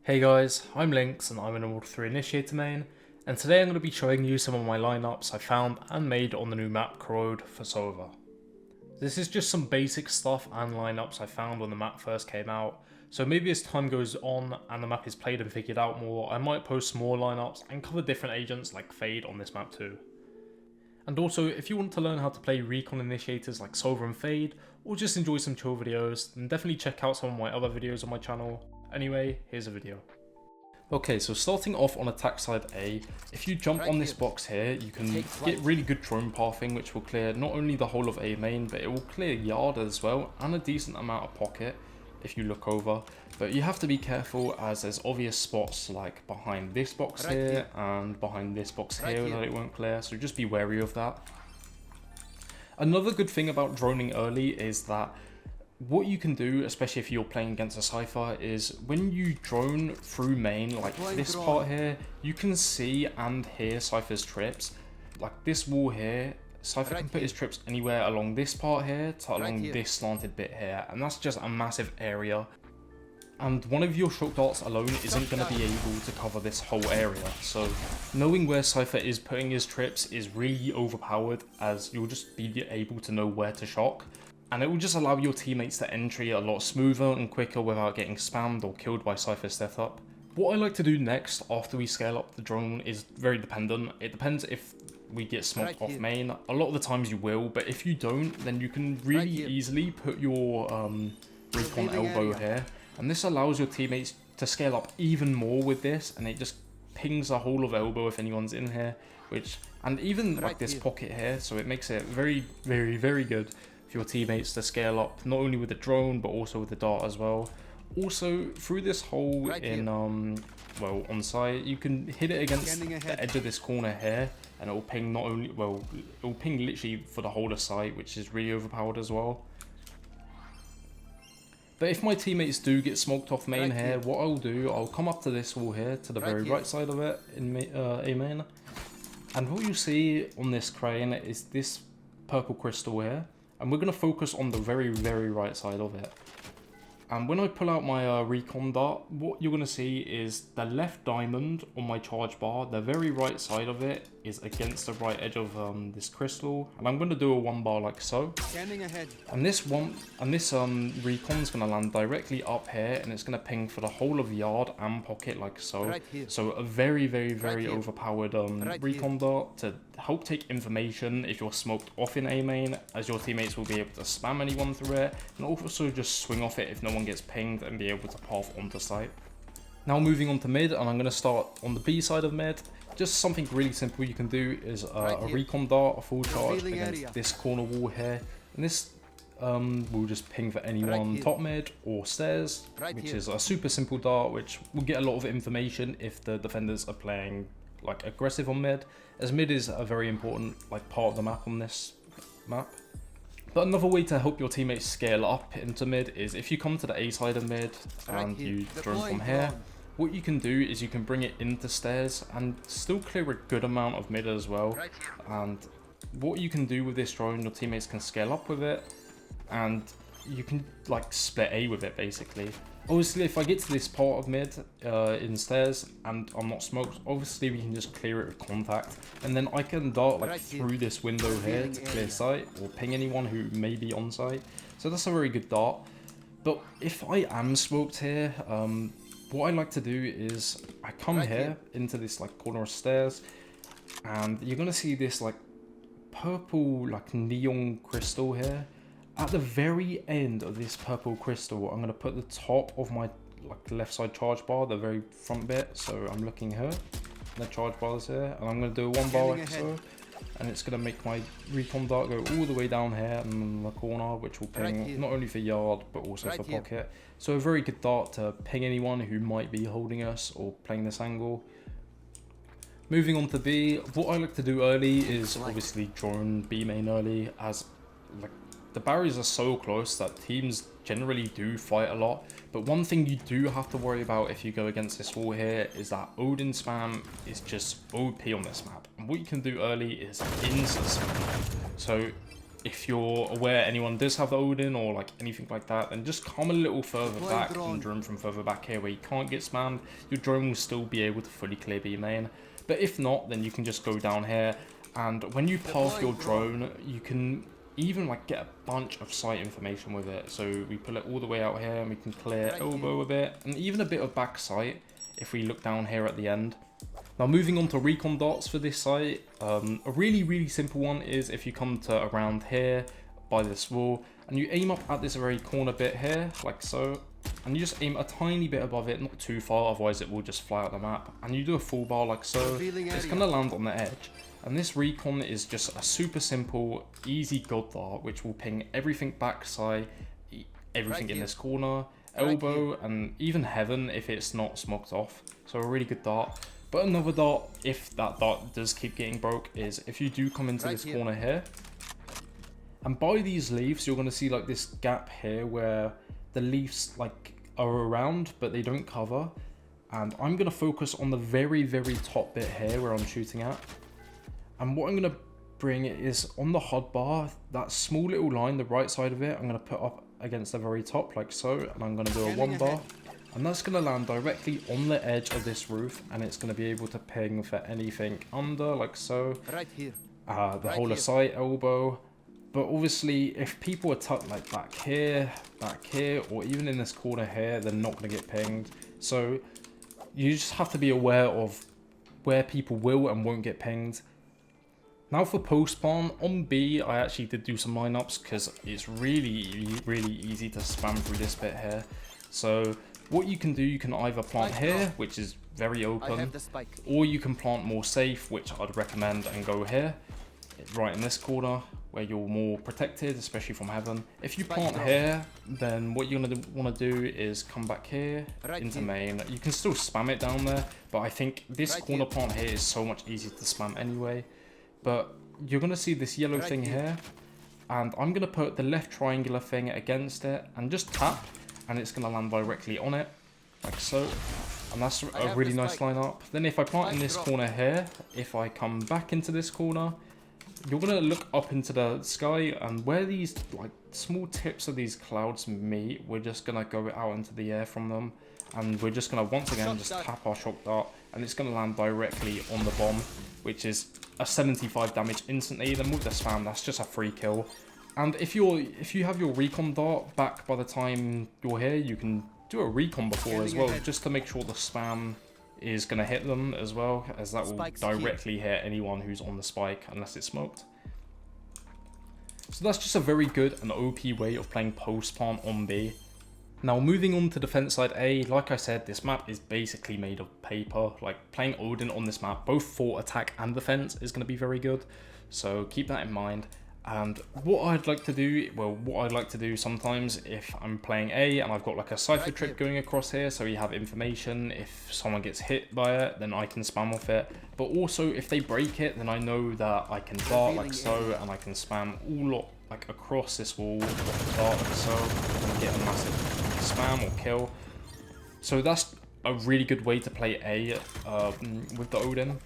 Hey guys, I'm Lynx and I'm in a World 3 Initiator main, and today I'm going to be showing you some of my lineups I found and made on the new map CORRODE for Sova. This is just some basic stuff and lineups I found when the map first came out, so maybe as time goes on and the map is played and figured out more, I might post more lineups and cover different agents like Fade on this map too. And also, if you want to learn how to play recon initiators like Sova and Fade, or just enjoy some chill videos, then definitely check out some of my other videos on my channel. Anyway, here's a video. Okay, so starting off on attack side A, if you jump on this box here, you can get really good drone pathing, which will clear not only the whole of A main, but it will clear yard as well, and a decent amount of pocket if you look over. But you have to be careful as there's obvious spots like behind this box here and behind this box here that it won't clear, so just be wary of that. Another good thing about droning early is that what you can do, especially if you're playing against a Cypher, is when you drone through main, like this part here, you can see and hear Cypher's trips. Like this wall here, Cypher can put his trips anywhere along this part here to along this slanted bit here, and that's just a massive area. And one of your shock darts alone isn't going to be able to cover this whole area, so knowing where Cypher is putting his trips is really overpowered, as you'll just be able to know where to shock. And it will just allow your teammates to entry a lot smoother and quicker without getting spammed or killed by Cypher's setup. What I like to do next after we scale up the drone is very dependent. It depends if we get smoked off main. A lot of the times you will, but if you don't, then you can really easily put your recon elbow here. And this allows your teammates to scale up even more with this, and it just pings the whole of elbow if anyone's in here. And even like this pocket here, so it makes it very, very, very good your teammates to scale up, not only with the drone but also with the dart as well. Also through this hole in well, on site, you can hit it against the edge of this corner here, and it will ping not only, well, it will ping literally for the whole of site, which is really overpowered as well. But if my teammates do get smoked off main here, what I'll do, I'll come up to this wall here, to the very right side of it in A main, and what you see on this crane is this purple crystal here. And we're going to focus on the very, very right side of it. And when I pull out my recon dart, what you're going to see is the left diamond on my charge bar, the very right side of it is against the right edge of this crystal. And I'm going to do a one bar like so. Scanning ahead. And this recon is going to land directly up here, and it's going to ping for the whole of yard and pocket like so. So a very, very, very overpowered recon dart to help take information if you're smoked off in A main, as your teammates will be able to spam anyone through it, and also just swing off it if no one gets pinged and be able to path onto site. Now moving on to mid, and I'm going to start on the B side of mid. Just something really simple you can do is a recon dart, a full charge against this corner wall here, and this will just ping for anyone top mid or stairs, which is a super simple dart which will get a lot of information if the defenders are playing like aggressive on mid, as mid is a very important like part of the map on this map. But another way to help your teammates scale up into mid is if you come to the A side of mid and you drone from here, what you can do is you can bring it into stairs and still clear a good amount of mid as well. And what you can do with this drone, your teammates can scale up with it, and you can like split A with it basically. Obviously, if I get to this part of mid in stairs and I'm not smoked, obviously we can just clear it with contact, and then I can dart like through this window here to clear site or ping anyone who may be on site. So that's a very good dart. But if I am smoked here, what I like to do is I come here into this like corner of stairs, and you're gonna see this like purple like neon crystal here. At the very end of this purple crystal, I'm going to put the top of my like left side charge bar, the very front bit. So I'm looking here, the charge bar is here, and I'm going to do a one bar like so, and it's going to make my recon dart go all the way down here in the corner, which will ping not only for yard but also for pocket. So a very good dart to ping anyone who might be holding us or playing this angle. Moving on to B, what I like to do early is obviously drone B main early, as like the barriers are so close that teams generally do fight a lot. But one thing you do have to worry about if you go against this wall here is that Odin spam is just OP on this map. And what you can do early is insta spam. So if you're aware anyone does have the Odin or like anything like that, then just come a little further back and drone from further back here where you can't get spammed. Your drone will still be able to fully clear B main. But if not, then you can just go down here, and when you pass your drone, you can even like get a bunch of site information with it. So we pull it all the way out here and we can clear elbow a bit, and even a bit of back sight if we look down here at the end. Now moving on to recon dots for this site, a really simple one is if you come to around here by this wall and you aim up at this very corner bit here, like so, and you just aim a tiny bit above it, not too far, otherwise it will just fly out the map, and you do a full bar like so, it's going to land on the edge. And this recon is just a super simple, easy god dart which will ping everything backside, everything in this corner, elbow, and even heaven if it's not smoked off. So a really good dart. But another dart, if that dart does keep getting broke, is if you do come into this corner here, and by these leaves, you're going to see like this gap here where the leaves like are around, but they don't cover. And I'm going to focus on the very top bit here where I'm shooting at. And what I'm going to bring is on the HUD bar, that small little line, the right side of it, I'm going to put up against the very top like so, and I'm going to do a 1 bar. And that's going to land directly on the edge of this roof, and it's going to be able to ping for anything under, like so. Right here. The whole of sight, elbow. But obviously, if people are tucked like back here, or even in this corner here, they're not going to get pinged. So you just have to be aware of where people will and won't get pinged. Now for post spawn, on B, I actually did do some lineups because it's really easy to spam through this bit here. So what you can do, you can either plant here, which is very open, or you can plant more safe, which I'd recommend, and go here, right in this corner, where you're more protected, especially from heaven. If you plant here, then what you're going to want to do is come back here into main. You can still spam it down there, but I think this corner plant here is so much easier to spam anyway. But you're going to see this yellow thing here, and I'm going to put the left triangular thing against it and just tap, and it's going to land directly on it, like so. And that's a really nice lineup. Then if I plant in this corner here, if I come back into this corner, you're going to look up into the sky, and where these like small tips of these clouds meet, we're just going to go out into the air from them, and we're just going to once again just tap our shock dart, and it's going to land directly on the bomb, which is a 75 damage instantly. Then with the spam, that's just a free kill. And if you have your recon dart back by the time you're here, you can do a recon before as well, just to make sure the spam is going to hit them as well, as that will directly hit anyone who's on the spike unless it's smoked. So that's just a very good and OP way of playing post spawn on B. Now moving on to defense side A, like I said, this map is basically made of paper. Like playing Odin on this map, both for attack and defense, is going to be very good. So keep that in mind. And what I'd like to do, sometimes if I'm playing A and I've got like a cipher trick going across here, so you have information, if someone gets hit by it, then I can spam off it. But also if they break it, then I know that I can dart like so, and I can spam all like across this wall, dart like so, and get a massive spam or kill. So that's a really good way to play A with the Odin.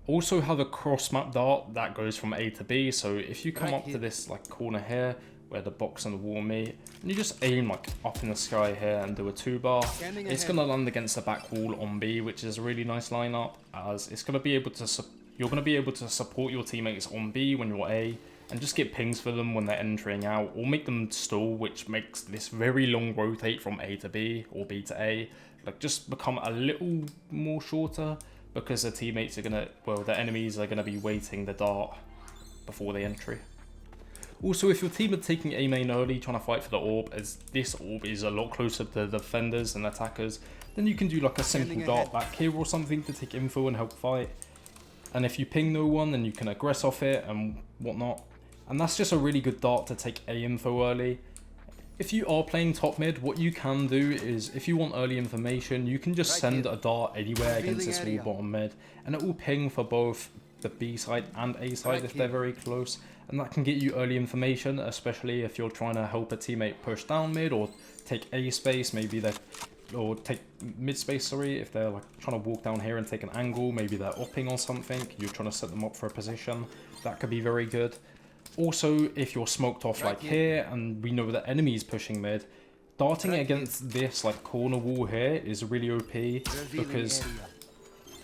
Also have a cross map dart that goes from A to B, so if you come up to this like corner here where the box and the wall meet, and you just aim like up in the sky here and do a 2 bar, it's going to land against the back wall on B, which is a really nice lineup, as it's going to be able to you're going to be able to support your teammates on B when you're A, and just get pings for them when they're entering out, or make them stall, which makes this very long rotate from A to B or B to A like just become a little more shorter, because the teammates are gonna, well, the enemies are gonna be waiting the dart before the entry. Also, if your team are taking A main early, trying to fight for the orb, as this orb is a lot closer to the defenders and attackers, then you can do like a simple dart back here or something to take info and help fight. And if you ping no one, then you can aggress off it and whatnot. And that's just a really good dart to take A info early. If you are playing top mid, what you can do is, if you want early information, you can just send a dart anywhere against this wall bottom mid, and it will ping for both the B side and A side if they're very close, and that can get you early information, especially if you're trying to help a teammate push down mid or take A space, maybe or take mid space, sorry, if they're like trying to walk down here and take an angle, maybe they're upping or something, you're trying to set them up for a position, that could be very good. Also, if you're smoked off like here, and we know the enemy is pushing mid, darting against this like corner wall here is really OP, because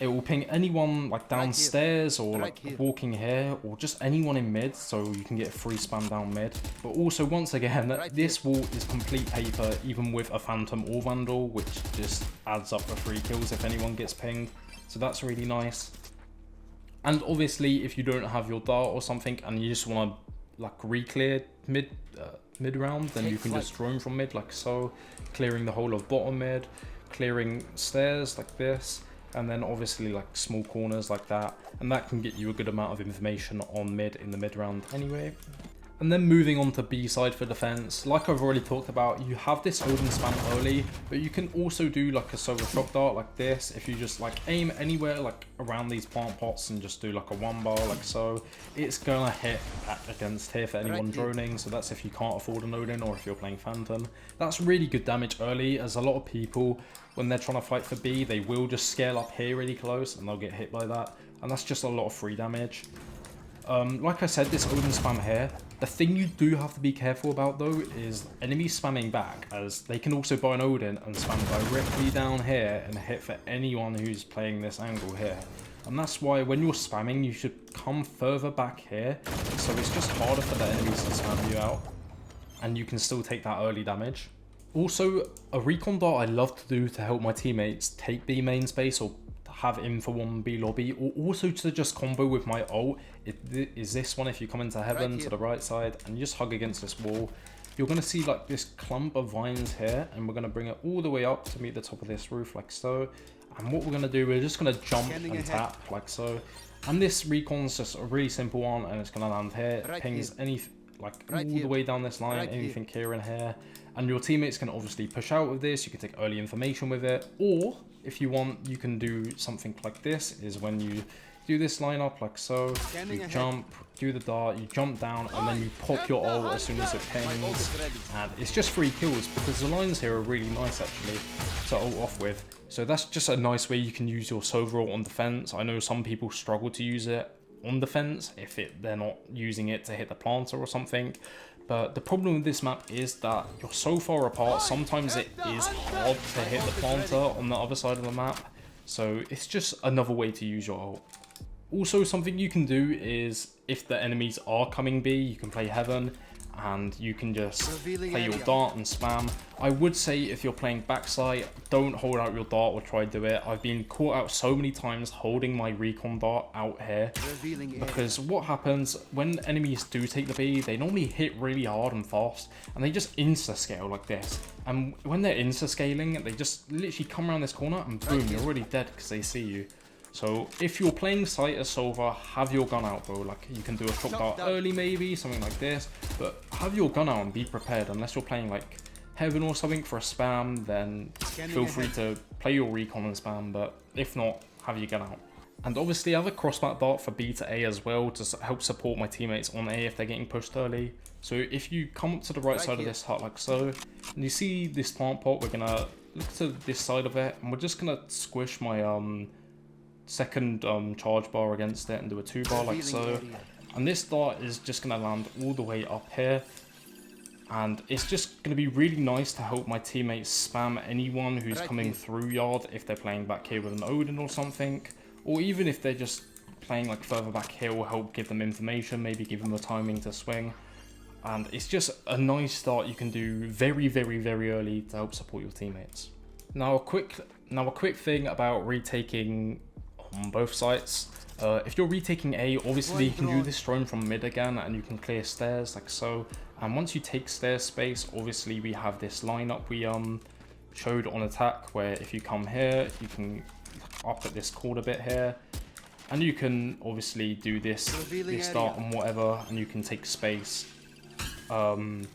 it will ping anyone like downstairs or like walking here, or just anyone in mid, so you can get a free spam down mid. But also, once again, this wall is complete paper even with a phantom or vandal, which just adds up for free kills if anyone gets pinged, so that's really nice. And obviously, if you don't have your dart or something and you just want to like re-clear mid round, then you can just drone from mid like so, clearing the whole of bottom mid, clearing stairs like this, and then obviously like small corners like that, and that can get you a good amount of information on mid in the mid round anyway. And then moving on to B side for defense, like I've already talked about, you have this Odin spam early, but you can also do like a Sova shock dart like this. If you just like aim anywhere like around these plant pots and just do like a 1-bar like so, it's gonna hit against here for anyone droning. So that's if you can't afford an Odin or if you're playing Phantom. That's really good damage early, as a lot of people, when they're trying to fight for B, they will just scale up here really close and they'll get hit by that, and that's just a lot of free damage. Like I said, this Odin spam here, the thing you do have to be careful about though is enemies spamming back, as they can also buy an Odin and spam directly down here and hit for anyone who's playing this angle here. And that's why when you're spamming, you should come further back here, so it's just harder for the enemies to spam you out, and you can still take that early damage. Also, a recon dart I love to do to help my teammates take B main space or have info on B lobby, or also to just combo with my ult, is this one. If you come into heaven to the right side and you just hug against this wall, you're going to see like this clump of vines here, and we're going to bring it all the way up to meet the top of this roof like so. And what we're going to do, we're just going to jump and tap like so. And this recon's just a really simple one, and it's going to land here. It pings any like all the way down this line, anything here and here, and your teammates can obviously push out with this. You can take early information with it, or if you want, you can do something like this, is when you do this lineup like so, you jump, do the dart, you jump down, and then you pop your ult as soon as it pings, and it's just free kills, because the lines here are really nice actually to ult off with. So that's just a nice way you can use your Sova ult on defense. I know some people struggle to use it on defense if they're not using it to hit the planter or something. But the problem with this map is that you're so far apart, sometimes it is hard to hit the planter on the other side of the map. So it's just another way to use your ult. Also, something you can do is, if the enemies are coming B, you can play heaven and you can just play your dart and spam. I would say if you're playing backside, don't hold out your dart or try to do it. I've been caught out so many times holding my recon dart out here, because what happens when enemies do take the B, they normally hit really hard and fast, and they just insta-scale like this. And when they're insta-scaling, they just literally come around this corner and boom, you're already dead because they see you. So if you're playing sight as Sova, have your gun out, bro. Like, you can do a shock dart early maybe, something like this, but have your gun out and be prepared. Unless you're playing like heaven or something for a spam, then feel free to play your recon and spam, but if not, have your gun out. And obviously I have a crossmat dart for B to A as well, to help support my teammates on A if they're getting pushed early. So if you come up to the right side of this hut like so, and you see this plant pot, we're gonna look to this side of it, and we're just gonna squish my second charge bar against it and do a 2-bar like so. And this dart is just going to land all the way up here, and it's just going to be really nice to help my teammates spam anyone who's coming through yard if they're playing back here with an Odin or something, or even if they're just playing like further back here, will help give them information, maybe give them the timing to swing. And it's just a nice start you can do very, very, very early to help support your teammates. Now a quick thing about retaking on both sites. If you're retaking A, obviously you can do this drone from mid again, and you can clear stairs like so. And once you take stairs space, obviously we have this lineup we showed on attack, where if you come here, you can up at this corner bit here, and you can obviously do this dart and whatever, and you can take space from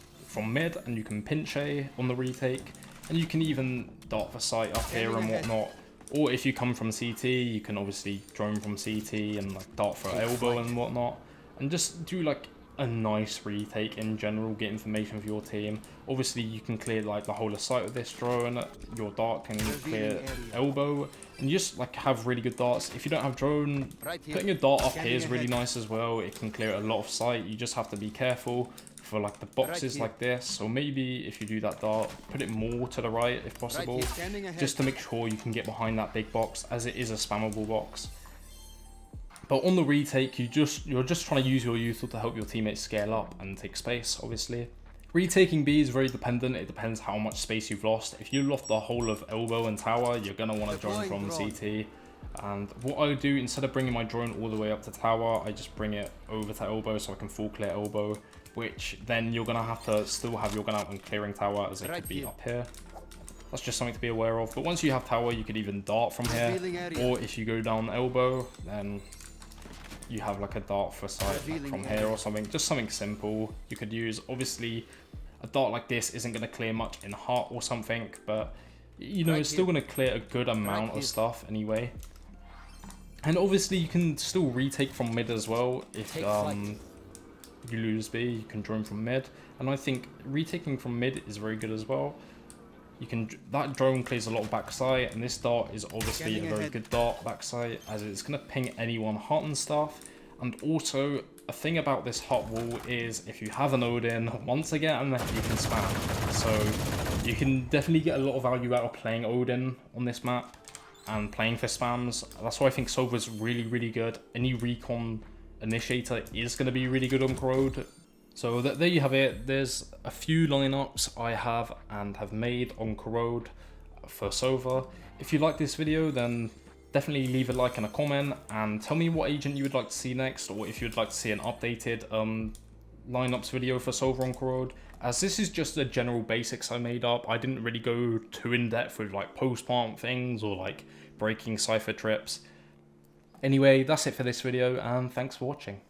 mid, and you can pinch A on the retake, and you can even dart for sight up here and whatnot. Or if you come from CT, you can obviously drone from CT and like dart for elbow and whatnot, and just do like a nice retake in general, get information for your team. Obviously you can clear like the whole of sight with this drone, your dart can clear elbow, and you just like have really good darts. If you don't have drone, putting your dart up here is really nice as well. It can clear a lot of sight. You just have to be careful for like the boxes like this, or maybe if you do that dart, put it more to the right if possible, just to make sure you can get behind that big box, as it is a spammable box. But on the retake, you're just trying to use your util to help your teammates scale up and take space, obviously. Retaking B is very dependent. It depends how much space you've lost. If you lost the whole of elbow and tower, you're going to want to drone from CT. And what I do, instead of bringing my drone all the way up to tower, I just bring it over to elbow so I can full clear elbow, which then you're going to have to still have your gun out and clearing tower, as it could be up here. That's just something to be aware of. But once you have tower, you could even dart from here, or if you go down elbow, then you have like a dart for sight like from here or something, just something simple you could use. Obviously a dart like this isn't going to clear much in heart or something, but you know, it's still going to clear a good amount of stuff anyway. And obviously you can still retake from mid as well. If you lose B, you can drone from mid, and I think retaking from mid is very good as well. You can, that drone clears a lot of backside, and this dart is obviously a very good dart backside, as it's going to ping anyone hot and stuff. And also, a thing about this hot wall is if you have an Odin, once again, you can spam. So you can definitely get a lot of value out of playing Odin on this map and playing for spams. That's why I think Sova's really, really good. Any recon initiator is going to be really good on CORRODE. So there you have it. There's a few lineups I have and have made on CORRODE for Sova. If you like this video, then definitely leave a like and a comment, and tell me what agent you would like to see next, or if you'd like to see an updated lineups video for Sova on CORRODE. As this is just the general basics I made up, I didn't really go too in depth with like post-plant things or like breaking cipher trips. Anyway, that's it for this video, and thanks for watching.